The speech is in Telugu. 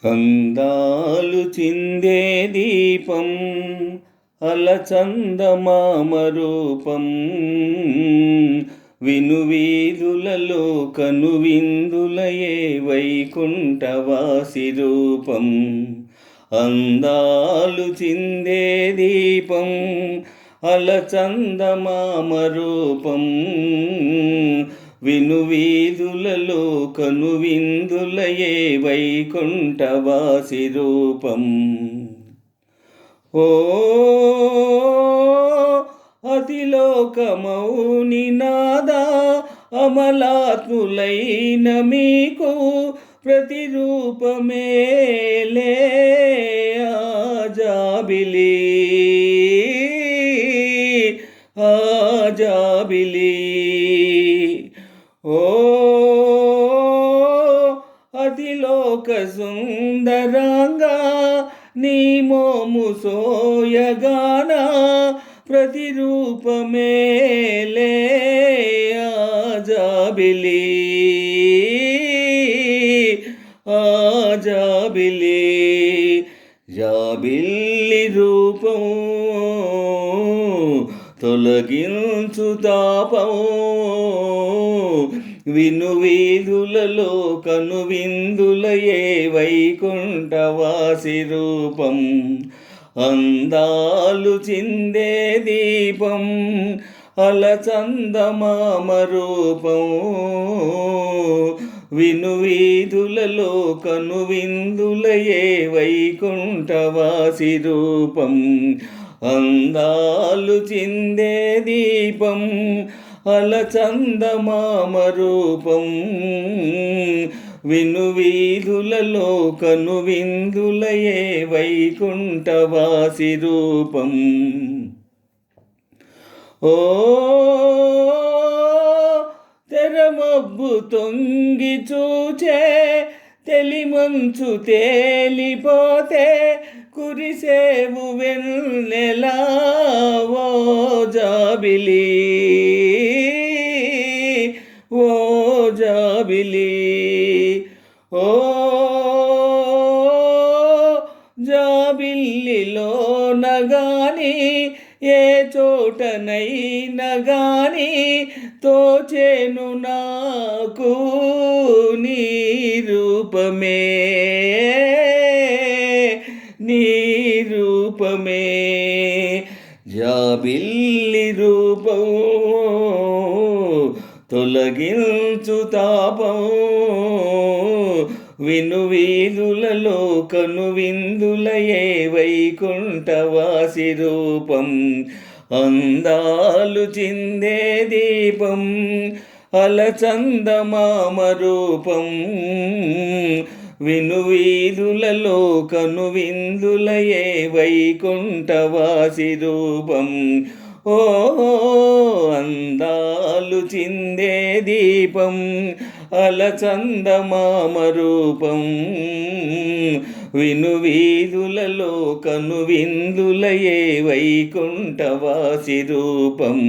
అందాలు చిందే దీపం అలచందమామ రూపం వినువీధులలో కనువిందులయే వైకుంఠవాసి రూపం. అందాలు చిందే దీపం అలచందమామ రూపం వినువీధులలో కనువిందులయే వైకుంఠవాసి రూపం. ఓ అతిలోకమౌని నాదా అమలాత్ములైన మీకు ప్రతిరూపమేలే ఆజాబిలి ఆజాబిలి. ఓ అతిలోక సుందరంగా నీ మోము సోయగాన ప్రతిరూపమేలే ఆజాబిలి ఆజాబిలి. జాబిల్లి రూపం తొలగించు తాపం వినువీధులలో కనువిందులయే వైకుంఠవాసి రూపం. అందాలు చిందే దీపం అలచందమామ రూపం వినువీధులలో కనువిందులయే వైకుంఠవాసి రూపం. అందాలు చిందే దీపం అలచందమామ రూపం వినువీధులలో కనువిందులయే వైకుంఠవాసి రూపం. ఓ తెరమబ్బు తొంగి చూచే తెలిమంచు తేలిపోతే కురిసేవు వెన్నెలా ఓ జాబిలి ఓ జాబిలి. ఓ జాబిల్లిలో నగాని ఏ చోటనైనా గాని తోచేను నాకు నీ రూపమే నీ రూపమే. జాబిల్లి రూపం తొలగించు తాపం వినువీధులలో కనువిందులయే వైకుంఠవాసి రూపం. అందాలు చిందే దీపం అలచందమామ రూపం వినువీధులలో కనువిందులయే వైకుంఠవాసి రూపం. ఓ అందాలు చిందే దీపం అలచందమామ రూపం వినువీధులలో కనువిందులయే వైకుంఠవాసి రూపం.